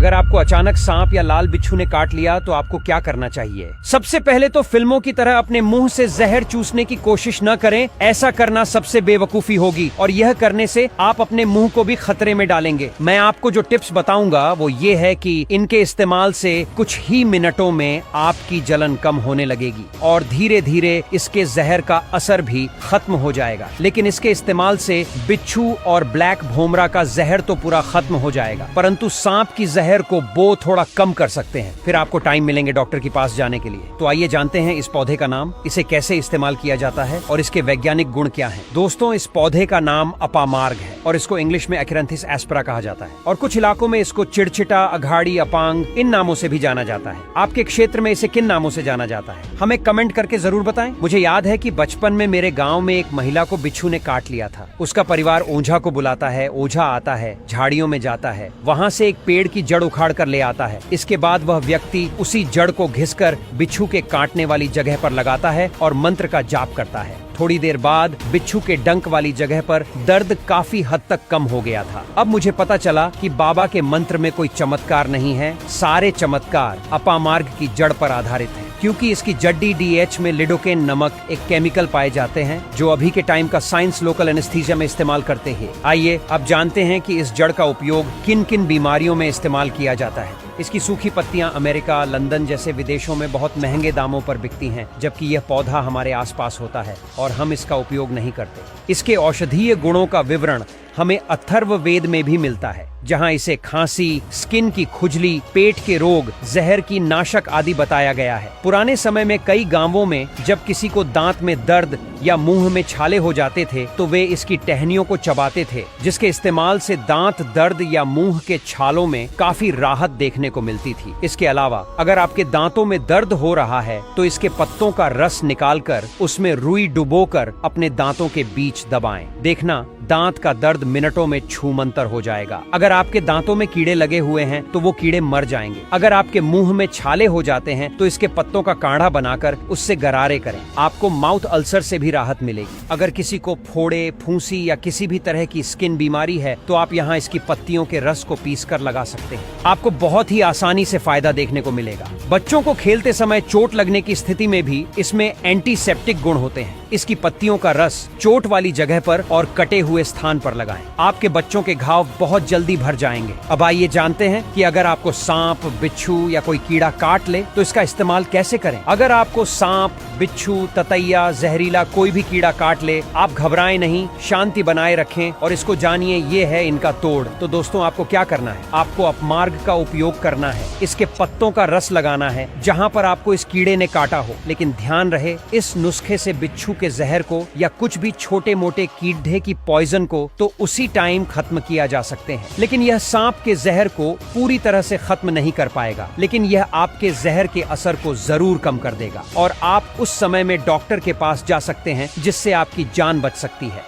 अगर आपको अचानक सांप या लाल बिच्छू ने काट लिया तो आपको क्या करना चाहिए? सबसे पहले तो फिल्मों की तरह अपने मुंह से जहर चूसने की कोशिश न करें। ऐसा करना सबसे बेवकूफी होगी और यह करने से आप अपने मुंह को भी खतरे में डालेंगे। मैं आपको जो टिप्स बताऊंगा वो ये है कि इनके इस्तेमाल से कुछ ही मिनटों में आपकी जलन कम होने लगेगी और धीरे धीरे इसके जहर का असर भी खत्म हो जाएगा। लेकिन इसके इस्तेमाल से बिच्छू और ब्लैक भोमरा का जहर तो पूरा खत्म हो जाएगा, परंतु सांप की जहर को वो थोड़ा कम कर सकते हैं। फिर आपको टाइम मिलेंगे डॉक्टर के पास जाने के लिए। तो आइए जानते हैं इस पौधे का नाम, इसे कैसे इस्तेमाल किया जाता है और इसके वैज्ञानिक गुण क्या हैं। दोस्तों, इस पौधे का नाम अपामार्ग है और इसको इंग्लिश में एक्रेंथिस एस्परा कहा जाता है और कुछ इलाकों में इसको चिड़चिटा, अघाड़ी, अपांग इन नामों से भी जाना जाता है। आपके क्षेत्र में इसे किन नामों से जाना जाता है? हमें कमेंट करके जरूर बताएं। मुझे याद है कि बचपन में मेरे गाँव में एक महिला को बिच्छू ने काट लिया था। उसका परिवार ओझा को बुलाता है, ओझा आता है, झाड़ियों में जाता है, वहाँ से एक पेड़ की जड़ उखाड़ कर ले आता है। इसके बाद वह व्यक्ति उसी जड़ को घिसकर बिच्छू के काटने वाली जगह पर लगाता है और मंत्र का जाप करता है। थोड़ी देर बाद बिच्छू के डंक वाली जगह पर दर्द काफी हद तक कम हो गया था। अब मुझे पता चला कि बाबा के मंत्र में कोई चमत्कार नहीं है, सारे चमत्कार अपामार्ग की जड़ पर आधारित हैं, क्योंकि इसकी जड्डी DH में लिडोकेन नमक एक केमिकल पाए जाते हैं जो अभी के टाइम का साइंस लोकल एनेस्थीसिया में इस्तेमाल करते हैं। आइए अब जानते हैं कि इस जड़ का उपयोग किन किन बीमारियों में इस्तेमाल किया जाता है। इसकी सूखी पत्तियां अमेरिका, लंदन जैसे विदेशों में बहुत महंगे दामों पर बिकती हैं, जबकि यह पौधा हमारे आसपास होता है और हम इसका उपयोग नहीं करते। इसके औषधीय गुणों का विवरण हमें अथर्ववेद में भी मिलता है, जहां इसे खांसी, स्किन की खुजली, पेट के रोग, जहर की नाशक आदि बताया गया है। पुराने समय में कई गांवों में जब किसी को दांत में दर्द या मुंह में छाले हो जाते थे तो वे इसकी टहनियों को चबाते थे, जिसके इस्तेमाल से दांत दर्द या मुंह के छालों में काफी राहत देखने को मिलती थी। इसके अलावा अगर आपके दांतों में दर्द हो रहा है तो इसके पत्तों का रस निकालकर उसमें रुई डुबोकर अपने दांतों के बीच दबाएं। देखना, दांत का दर्द मिनटों में छूमंतर हो जाएगा। अगर आपके दांतों में कीड़े लगे हुए हैं तो वो कीड़े मर जाएंगे। अगर आपके मुंह में छाले हो जाते हैं तो इसके पत्तों का काढ़ा बनाकर उससे गरारे करें, आपको माउथ अल्सर से भी राहत मिलेगी। अगर किसी को फोड़े, फूंसी या किसी भी तरह की स्किन बीमारी है तो आप यहाँ इसकी पत्तियों के रस को पीसकर लगा सकते हैं। आपको बहुत ही आसानी से फायदा देखने को मिलेगा। बच्चों को खेलते समय चोट लगने की स्थिति में भी इसमें एंटीसेप्टिक गुण होते हैं। इसकी पत्तियों का रस चोट वाली जगह पर और कटे हुए स्थान पर लगाएं। आपके बच्चों के घाव बहुत जल्दी भर जाएंगे। अब आइए जानते हैं कि अगर आपको सांप, बिच्छू या कोई कीड़ा काट ले तो इसका इस्तेमाल कैसे करें। अगर आपको सांप, बिच्छू, ततैया, जहरीला कोई भी कीड़ा काट ले, आप घबराएं नहीं, शांति बनाए रखें और इसको जानिए ये है इनका तोड़। तो दोस्तों, आपको क्या करना है? आपको अपमार्ग का उपयोग करना है। इसके पत्तों का रस लगाना है जहाँ पर आपको इस कीड़े ने काटा हो। लेकिन ध्यान रहे, इस नुस्खे से बिच्छू के जहर को या कुछ भी छोटे मोटे कीड़े की पॉइजन को तो उसी टाइम खत्म किया जा सकते हैं। लेकिन यह सांप के जहर को पूरी तरह से खत्म नहीं कर पाएगा, लेकिन यह आपके जहर के असर को जरूर कम कर देगा और आप उस समय में डॉक्टर के पास जा सकते हैं, जिससे आपकी जान बच सकती है।